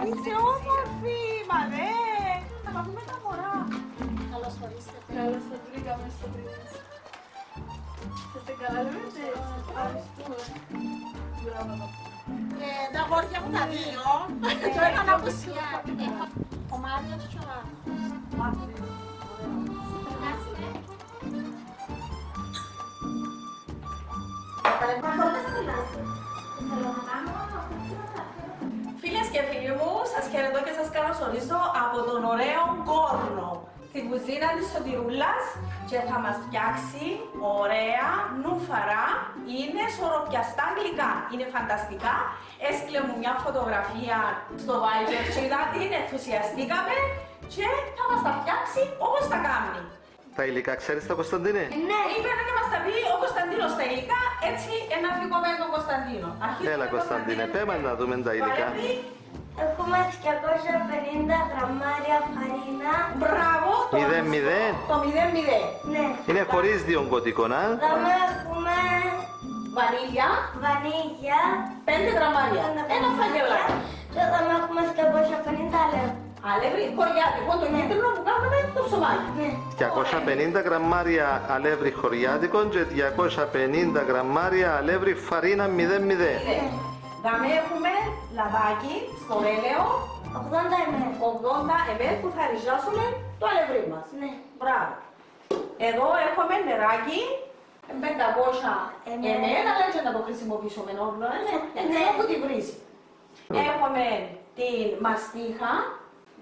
Είσαι όμορφη, μα ναι. Θα τα πούμε τα μωρά. Καλώς ορίσατε. Καλώς το βρήκαμε στο τρίτο. Είστε καλά, λέτε. Ευχαριστούμε. Μπράβο. Τα αγόρια μου τα δύο. Το έναν απουσιάζει. Ο Μάριος και ο Μάριος. Φίλες και φίλοι μου, σας χαιρετώ και σας καλωσορίζω από τον ωραίο Κόρνο, στην κουζίνα της Σωτηρούλας και θα μας φτιάξει ωραία νούφαρα. Είναι σωροπιαστά γλυκά, είναι φανταστικά. Έστειλε μου μια φωτογραφία στο Viber και είδα την, ενθουσιαστήκαμε και θα μας τα φτιάξει όπως τα κάνει. Τα υλικά ξέρεις τα Κωνσταντίνε? Ναι, είπε να μας τα πει ο Κωνσταντίνος τα υλικά, έτσι ένα φυγούμε τον Κωνσταντίνο. Έλα Κωνσταντίνε, πέμε να δούμε τα υλικά. Έχουμε 250 γραμμάρια φαρίνα. Μπράβο, το 0-0. Το 0-0. Ναι. Είναι χωρίς διογκωτικό, να. Δάμε έχουμε Βανίλια, βανίγια. 5 γραμμάρια. Ένα φαγελάκι. Και δάμε έχουμε 250 λεπτά. Αλεύρι, χωριάτικο, το κίτρινο που κάνουμε το ψωμάκι. Ναι. 250 γραμμάρια αλεύρι χωριάτικο και 250 γραμμάρια αλεύρι φαρίνα 0-0. Δάμε έχουμε λαδάκι στο έλαιο, 80 ml. 80 ml που θα ριζώσουμε το αλεύρι μας. Ναι. Μπράβο. Εδώ έχουμε νεράκι, 500 ml, αλλά έτσι να το χρησιμοποιήσουμε όλο, έτσι από τη βρύση. Έχουμε την μαστίχα,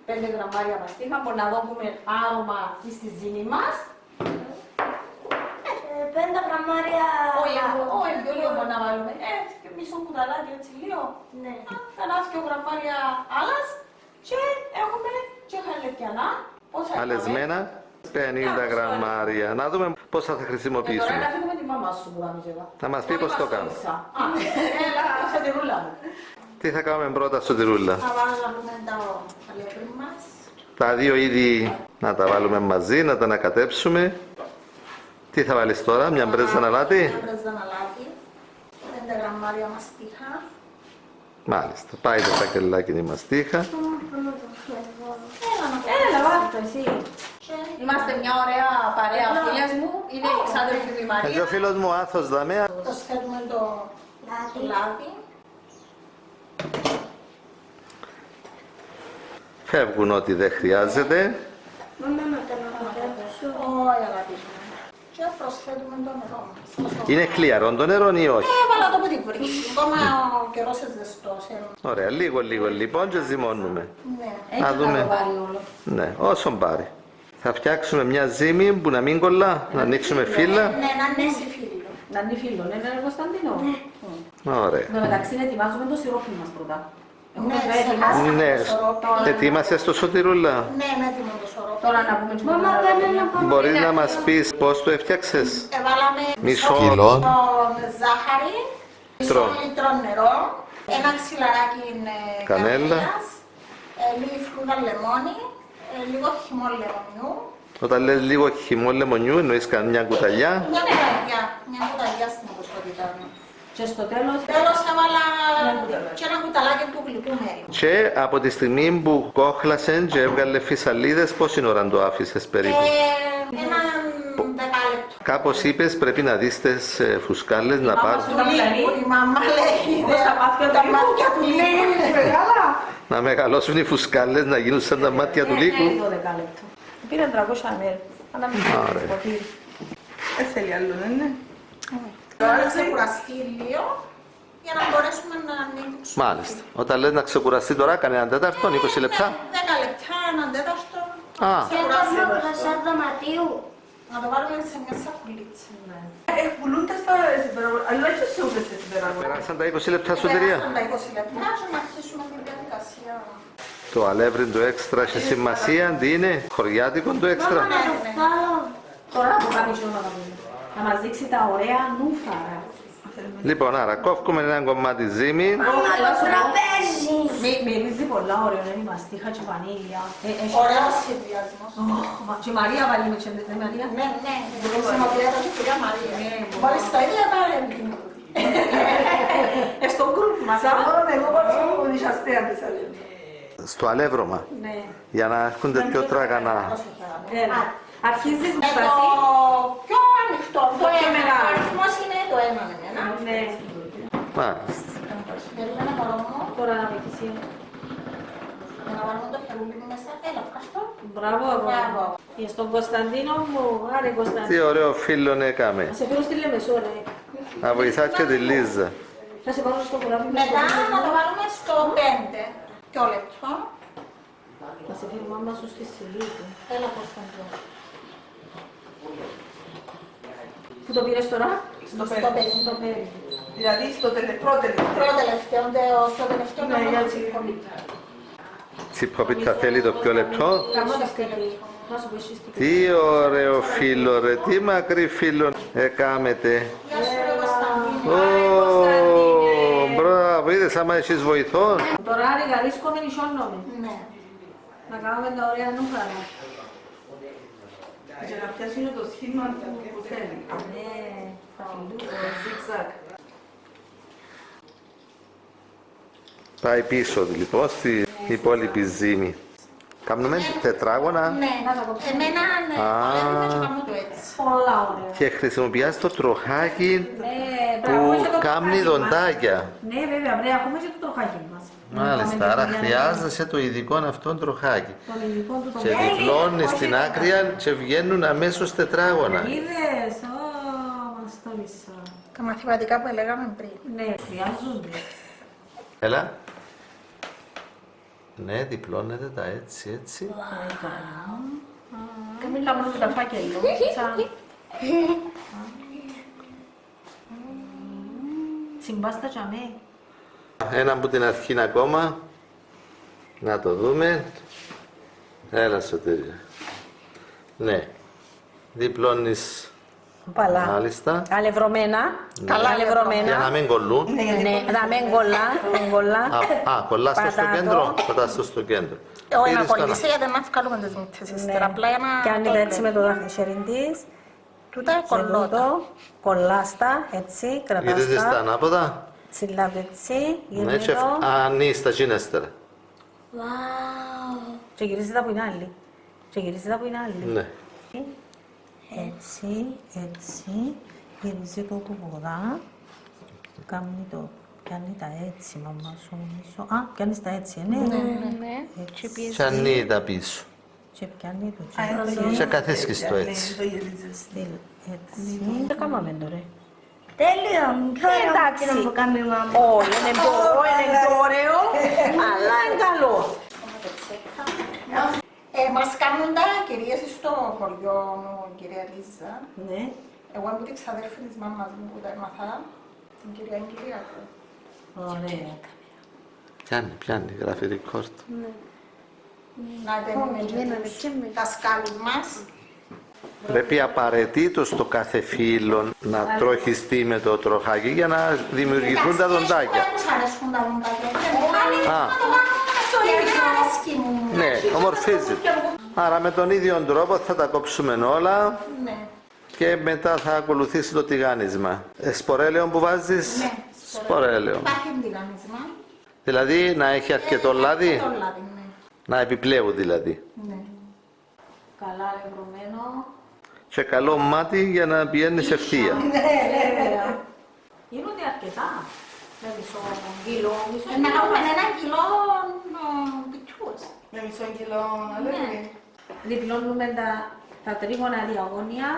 5 γραμμάρια μαστίχα, μπορούμε να δούμε άρωμα στη ζύμη μας. 5 γραμμάρια. Όχι, πιο λίγο μπορούμε να βάλουμε. Και μισό κουταλάκι έτσι λίγο. Ναι. Ένα δυο γραμμάρια άλλας και έχουμε και χαλεπιανά. Αλεσμένα 50 γραμμάρια. Να δούμε πώς θα Τώρα χρησιμοποιήσουμε. να φύγουμε τη μαμά σου που κάνεις εδώ. Θα μας πει πώς το κάνω. Έλα, σε τη ρούλα μου. Τι θα κάνουμε πρώτα στο τυρούλα? Θα βάλουμε το αλεύρι μας. Τα δύο είδη να τα βάλουμε μαζί, να τα ανακατέψουμε. Τι θα βάλεις τώρα, μια μπρέζα αλάτι? Μια μπρέζα αλάτι. 5 γραμμάρια μαστίχα. Μάλιστα, πάει το σακελάκι τη μαστίχα. Έλα, βάλτε το εσύ. Είμαστε μια ωραία παρέα, φίλες μου. Είναι η ξάδερφη του η Και Μαρία. ο φίλος μου Άθος Δαμέα. Προσθέτουμε το λάδι. Φεύγουν ό,τι δεν χρειάζεται. Μάμα να τα ανακατέψω. Όχι αγαπητοί. Και προσθέτουμε το νερό μας. Είναι χλιαρό το νερό ή όχι? Έβαλα το που την βρύση. Ακόμα ο καιρός είναι ζεστός. Ωραία, λίγο λοιπόν και ζυμώνουμε. Ναι. Έτσι Να να δούμε. το βάλει όλο. Ναι, όσο πάρει. Θα φτιάξουμε μια ζύμη που να μην κολλά, να ανοίξουμε φύλλα. Ναι, να ανέσει φίλο. Να είναι φίλο, ναι, ναι, Κωνσταντίνο. Ωραία. Εν τω μεταξύ ετοιμάζουμε το σιρόπι μας πρώτα. Έχουμε Ναι, βέβαια ετοιμάσει. Ναι, σωρό. ετοίμασε στο σωτηρούλα. Ναι, είναι έτοιμο το σωρό. Τώρα να πούμε Μάμα κάνε ένα πάνω. Μπορείς να μας πεις πώς το έφτιαξες? Έβαλαμε Μισό κιλό ζάχαρη, μισό Λίτρο. λίτρο νερό, ένα ξυλαράκι Κανέλα. καρύδας, λίγη φρούτα λεμόνι, λίγο χυμό λεμονιού, Όταν λες λίγο χυμό λεμονιού, εννοείς καμιά κουταλιά. μια κουταλιά στην ποσότητα. και στο τέλος. Τέλος έβαλα και ένα κουταλάκι του γλυκού μέρη. Και από τη στιγμή που κόχλασε και έβγαλε φυσαλίδες, πόση ώρα το άφησες περίπου? Έναν 10 λεπτό. Κάπως είπες πρέπει να δεις τις φουσκάλες να πάρουν. Του λίγου, η μαμά λέει, Όπως τα μάτια τα του μάτια του λίγου. Μεγάλα. Να μεγαλώσουν οι φουσκάλες, να γίνουν σαν τα μάτια του λύκου. 12 λεπτό. Πήρε 300 ml. Ωραία. Δεν θέλει άλλο, ναι. Τώρα να ξεκουραστεί λίγο για να μπορέσουμε να ανοίξουμε. Μάλιστα. Όταν λες να ξεκουραστεί τώρα, κάνε έναν τέταρτο, 20 λεπτά. 10 λεπτά, έναν τέταρτο. Α, Και το κρασά δωματίου. Να το βάλουμε σε μια σακουλίτσα. Πουλούνται στα συμπεραγωγή. Αλλά όχι σε όλες τις συμπεραγωγές. περάσαν τα 20 λεπτά σωτηρία. Περάσαν τα 20 λεπτά και να αρχίσουμε την διαδικασία. Το αλεύρι το έξτρα έχει σημασία, τι είναι, χωριάτικο το έξτρα. Μάμα να το βγάλω. Τώρα που κάνει να δούμε. Να μας δείξει τα ωραία νούφαρα. Λοιπόν, άρα κόφουμε ένα κομμάτι ζύμη. Μάμα το τραπέζι. Μυρίζει πολλά ωραίο, είναι η μαστίχα και η βανίλια. Ωραίος σχεδιασμός. Και η Μαρία βάλει με τσέντες, ναι Μαρία. Ναι, ναι, χρησιμοποιείται και η κυρία Μαρία. Μόλις τα ίδια τα έμπαινε. Στο γκρουπ Μας άμονον εγώ πάω που δισαστέα της αλήθεια. Στο αλεύρωμα. Ναι. Για να έρχονται πιο τραγανά. Έλα. Αρχίζεις με Το σπαθί. πιο ανοιχτό, το πιο ένα. μεγάλο. Ο αριθμός είναι το ένα με εμένα. Ναι. Μάλιστα. Περίμενα μωρό μου, Τώρα να βοηθήσει. για να βάλουμε το χερούλι μου μέσα. Έλα, ευχαριστώ. Μπράβο, Μπράβο. Και στον Κωνσταντίνο μου, άρε Τι Κωνσταντίνο. ωραίο φίλο έκαμε. Να σε φέρω στη Λεμεσό, ρε. Να βοηθάς και τη Λίζα. Θα σε πάρω στο κουράβι με Μετά στο να το βάλουμε στο 5. Ποιο λεπτό. Να σε φέρω μάμα σου στη Σιλίκη. Έλα, Κωνσταντίνο. Πού το πήρες τώρα? Στο 5. Στο πέρι. Δηλαδή στο πρώτο Προτελευταίο, στο τελευταίο Ναι, να για βάλουμε τσιποπίτα. Τσιποπίτα θέλει το πιο λεπτό. Κάνω τη στιγμή. Να σου πεις στη Τι ωραίο φίλο ρε, τι μακρύ φίλο έκαμετε. Γεια σου, ρε Κωνσταντίνο. Ω, μπράβο, είδες άμα έχεις βοηθό. Τώρα ριγαρίσκομαι νησιώνομαι. Ναι. Να κάνουμε τα ωραία νούχαρα. Για να πιάσουν το σχήμα που θέλει. Ναι, θα φιλούω. Το zigzag. Πάει πίσω λοιπόν στη υπόλοιπη ζύμη. Κάνουμε τετράγωνα Ναι, εμένα ναι, παλεύουμε και κάνω το έτσι. Πολλά ωραία. και χρησιμοποιάς το τροχάκι Ναι, που έχουμε και το κάνει τροχάκι μας. δοντάκια. Ναι, βέβαια, πρέπει να έχουμε και το τροχάκι μας. Μάλιστα, Να άρα κάνουμε χρειάζεσαι το ειδικό αυτόν τροχάκι. τον ειδικό του Και τροχάκι. διπλώνεις στην άκρη και βγαίνουν αμέσως τετράγωνα. Είδες, μας τόλισα. Τα μαθηματικά που έλεγαμε πριν. Ναι, χρειάζονται. Έλα. Ναι, διπλώνετε τα έτσι, έτσι. Κάνουμε με τα φάκελο. Συμπάστα τζαμέ. Ένα από την αρχή ακόμα. Να το δούμε. Έλα Σωτήρια. Ναι. Διπλώνεις Παλά. μάλιστα. Αλευρωμένα. Καλά Για να αλευρωμένα. μην κολλούν. Ναι, να μην κολλά. Κολλάς το στο Πατάτο. κέντρο. Πατάς το στο κέντρο. Όχι να Είδες το κολλήσει γιατί να βγάλουμε τις μύτες ύστερα. Απλά για να Κάνει το έτσι με βλέπουμε. το δαχτυλί της. Τούτα κολλώτα. Κολλάστα, έτσι, Γυρίζεις τα κρατάστα. ανάποδα. Τσιλάβει έτσι, Ναι, και γυρνεί το. ανοίγεις τα τσίνεστερα. Και γυρίζει τα που είναι άλλη. Και γυρίζει τα που είναι άλλη. Ναι. Έτσι, έτσι, γυρίζει το του βορρά. Κάνει τα έτσι, μαμά σου νομίζω. Α, κάνεις τα έτσι, ναι. Και ανοίγει τα πίσω. Και πιάνει το Και έτσι. καθίσκεις το έτσι. Το γυρίζεις. Στυλ, έτσι. Τι κάναμε τώρα. Τέλειο, πιο ωραίο Εντάξει. εκείνο που κάνει η μάμα. Όχι, είναι πιο ωραίο, αλλά είναι καλό. Μας κάνουν τα κυρίες στο χωριό μου, κυρία Λίζα. Ναι. Εγώ είμαι την ξαδέρφη της μάμας μου που τα έμαθα, την κυρία Κυριακού. Ωραία. Πιάνει, γράφει record. Να τέμουμε τα σκάλους μας. Πρέπει απαραίτητο το κάθε φύλλο να τροχιστεί με το τροχάκι για να δημιουργηθούν τα δοντάκια. Δεν τους αρέσουν τα δοντάκια. Α. Να το κάνουμε στο ίδιο αρέσκει μου. Ναι, ομορφίζει. Άρα με τον ίδιο τρόπο θα τα κόψουμε όλα Ναι. και μετά θα ακολουθήσει το τηγάνισμα. Σπορέλαιο που βάζεις, Ναι, σπορέλαιο. Υπάρχει τηγάνισμα. Δηλαδή να έχει αρκετό λάδι, Το λάδι, ναι. να επιπλέουν δηλαδή. Ναι. Καλά αλευρωμένο. Και καλό μάτι για να πηγαίνεις ευθεία. Βέβαια. Γίνονται αρκετά. Με μισό κιλό, μισό Να κιλό. κάνουμε 1 κιλό μπιτσούς. Με μισό κιλό αλεύρι. Διπλώνουμε τα τρίγωνα διαγώνια,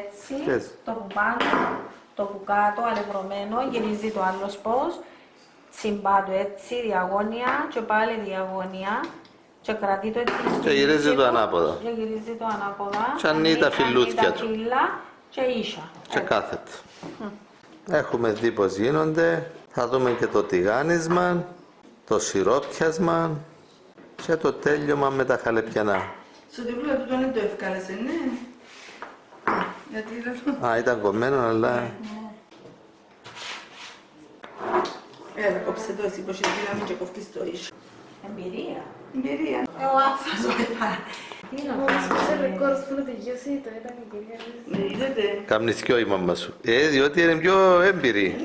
έτσι, Έτσι. το που πάνω, το που κάτω, αλευρωμένο, γυρίζει το άλλο πώς, συμπάτω έτσι, διαγώνια και πάλι διαγώνια και κρατεί το έτσι Και γυρίζει το ανάποδα. Και γυρίζει το ανάποδα. Και ανοίγει τα φυλλούθια τα του. φύλλα και ίσα. Και κάθεται. Έχουμε δει πως γίνονται. Θα δούμε και το τηγάνισμα, το σιρόπιασμα και το τέλειωμα με τα χαλεπιανά. Στο τύπλο του δεν το ευκάλεσε, ναι. Γιατί δεν... Α, ήταν κομμένο, αλλά... Έλα, κόψε το εσύ, πως είναι δύναμη και κόφκεις το ίσο. Εμπειρία. Εμπειρία. Ο άφας. Τι να κάνουμε. Ναι, είδατε. Καμνηθιό η μαμά σου. Διότι είναι πιο έμπειρη.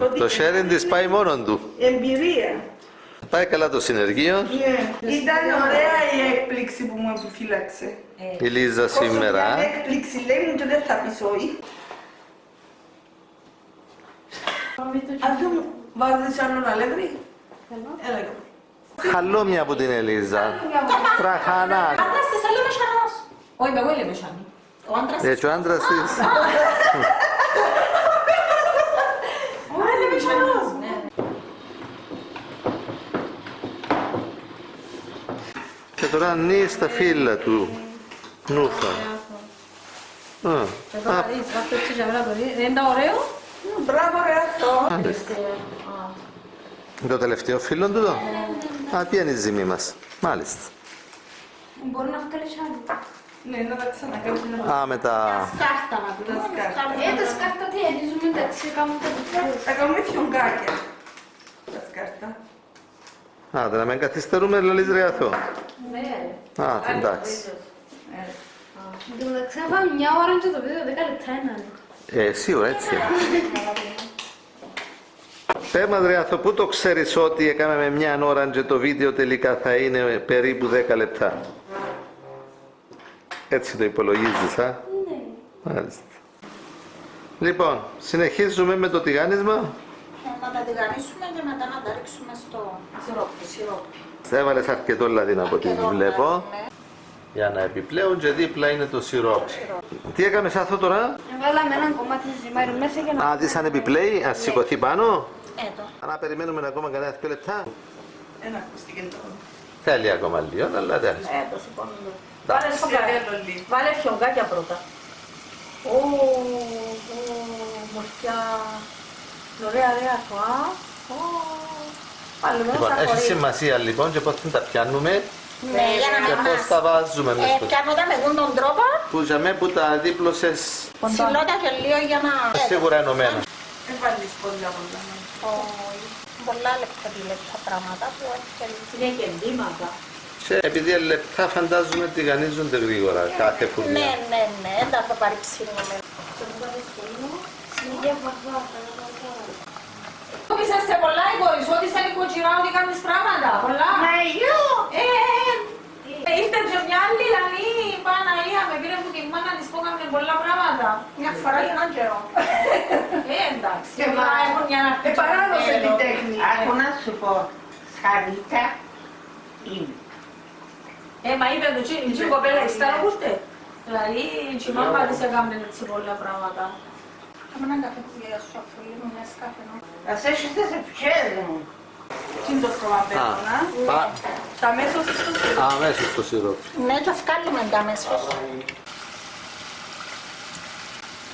Το sharing της πάει μόνον του. Εμπειρία. Πάει καλά το συνεργείο. Ναι. Ήταν ωραία η έκπληξη που μου επιφύλαξε. Η Λίζα Όσο σήμερα. μια έκπληξη λέει μου και δεν θα πεις όχι. Αυτό μου βάζεις άλλο αλεύρι. Έλα και Χαλόμια από την Ελίζα. Τραχανά. Άντρας της έλεγε μεσανός. Όχι, εγώ έλεγε μεσανή. Ο άντρας της. Έτσι ο άντρας της. Έλεγε μεσανός. Και τώρα ανοίγει στα φύλλα του. Νούφα. Είναι ωραίο. μπράβο ρε αυτό. Μάλιστα. Το τελευταίο φύλλο του εδώ. Α, τι είναι η ζύμη μας. Μάλιστα. Μπορεί να βγάλει άλλο. Ναι, να τα ξανακάνουμε. Α, με τα... Σκάρτα να πούμε. Τα σκάρτα τι ελίζουμε εντάξει, κάνουμε τα δικά. Θα κάνουμε φιονγκάκια. Τα σκάρτα. Α, δεν με καθυστερούμε, λαλείς ρε αθώ. Ναι. Α, εντάξει. Εν τω μεταξύ να πάμε μια ώρα και το βίντεο 10 λεπτά είναι. Σίγουρα έτσι. Πες μας ρε αθώ, πού το ξέρεις ότι έκαμε μια ώρα και το βίντεο τελικά θα είναι περίπου 10 λεπτά. Έτσι το υπολογίζεις, α. Ναι. Μάλιστα. Λοιπόν, συνεχίζουμε με το τηγάνισμα. Να τα τηγανίσουμε και μετά να τα ρίξουμε στο σιρόπι. Έβαλες αρκετό λαδί από ό,τι βλέπω. Για να επιπλέον και δίπλα είναι το σιρόπι. Τι έκαμε αυτό τώρα? Βάλαμε έναν κομμάτι ζυμάρι μέσα για να... Α, δεις αν επιπλέει, ας σηκωθεί πάνω. Εδώ. Να περιμένουμε ακόμα κανένα 2 λεπτά. Ένα ακούστηκε τώρα. Θέλει ακόμα λίγο, αλλά τέλος. Εδώ σηκώνουμε. Βάλε φιονγκάκια πρώτα. Ω, μορφιά. Ωραία, ωραία αυτό, α. Πάλι μέσα Λοιπόν, έχει χωρίς. σημασία λοιπόν και πώς θα τα πιάνουμε Ναι, για να και μην πώς μας... τα βάζουμε μες στο... Πιάνω τα με τον τρόπο, Που για μέ που τα δίπλωσες ψηλώ τα και λίγο για να... σίγουρα ενωμένα. Δεν βάλεις πολλά. Όχι. Πολλά λεπτά πράγματα που Είναι και εντύματα. Και επειδή είναι λεπτά φαντάζομαι τηγανίζονται γρήγορα κάθε φουρνιά. Ναι, δεν θα το πάρει ψήνουμε. Συνεχεία βαρβάτα. Είσαι σε πολλά η κόρη σου, ότι είσαι νοικοκυρά, ότι κάνεις πράγματα. Πολλά. Μαγιό! Ήρθε και μια άλλη λαλή Παναγία με πήρε που τη μάνα της που έκαμε πολλά πράγματα. Μια φορά για έναν καιρό. Εντάξει. Και Μα έχουν μια να χτυπήσουν Παράδοσε το την τέλος. τέχνη. Άκου να σου πω, Σαρίτα είναι. Μα είπε του η κοπέλα ύστερα που ήρθε. Δηλαδή η μάμα της έκαμε έτσι πολλά πράγματα. Κάμε έναν καφέ της γιαγιάς σου, αφού μου μια σκάφη. Ας έχετε σε πιέζι μου. Τι είναι το στρωμαπέτωνα. Τα μέσα στο σιρόπι. Αμέσως το σιρόπι. Ναι, και βγάλουμε τα αμέσως.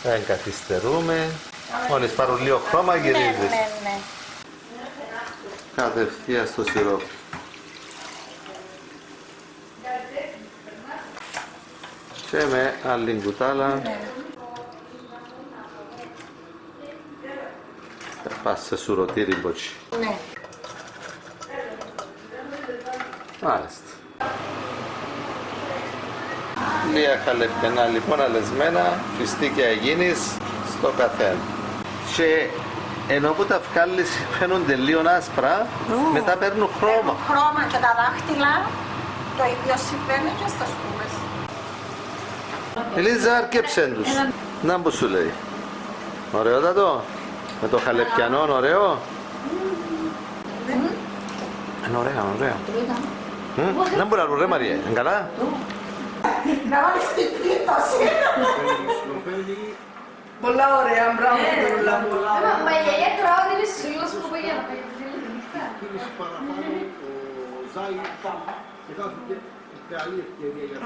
Δεν καθυστερούμε. Μόλις πάρουν λίγο χρώμα γυρίζεις. Ναι. Κατευθείαν στο σιρόπι. Και με άλλη κουτάλα. Θα πας σε σουρωτήρι μποτσι. Ναι. Μάλιστα. Λίγα χαλεπιανά λοιπόν αλεσμένα, φιστίκια γίνεις στο καθένα. Και ενώ που τα βγάλεις φαίνονται λίγο άσπρα, μετά παίρνουν χρώμα. Χρώμα και τα δάχτυλα, το ίδιο συμβαίνει και στα σκούβες. Ελίζα, αρκέψεν τους. Να που σου λέει. Ωραιότατο. Με το χαλεπιανό, ωραίο. Είναι ωραία. Να μπορεί να ρουρέ Μαρία, είναι καλά. Να βάλεις την πίτωση. Πολλά ωραία, μπράβο την Ρούλα μου. Μα η γιαγιά τρώω δεν είναι σίγουρος που πήγε να πάει.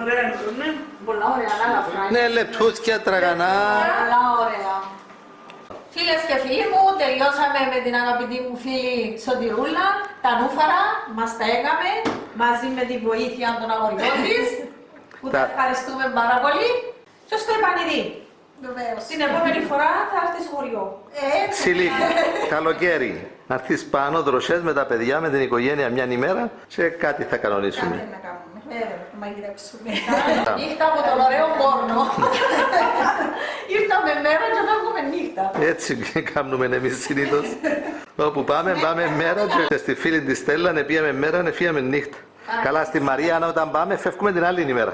Ωραία είναι το, ναι. Πολλά ωραία, ελαφρά. Ναι, λεπτούθια, τραγανά. Πολλά ωραία. Φίλες και φίλοι μου, τελειώσαμε με την αγαπητή μου φίλη Σωτηρούλα, τα νούφαρα, μας τα έκαμε, μαζί με τη βοήθεια των αγοριών της, που τα ευχαριστούμε πάρα πολύ, και στο επανειδή. Βεβαίως. Την επόμενη φορά θα έρθει στο χωριό. Ξυλί, καλοκαίρι. Να έρθεις πάνω δροσές με τα παιδιά, με την οικογένεια μια ημέρα και κάτι θα κανονίσουμε. Κάτι να κάνουμε. Να μαγειρέψουμε. Νύχτα από τον ωραίο πόρνο. Ήρθαμε μέρα και φεύγουμε νύχτα. Έτσι κάνουμε εμείς συνήθως. Όπου πάμε μέρα και στη φίλη της Στέλλα πήγαμε μέρα, φύγαμε νύχτα. Καλά, στη Μαρία όταν πάμε φεύγουμε την άλλη ημέρα.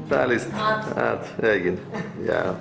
Μάλιστα. Έγινε. Γεια.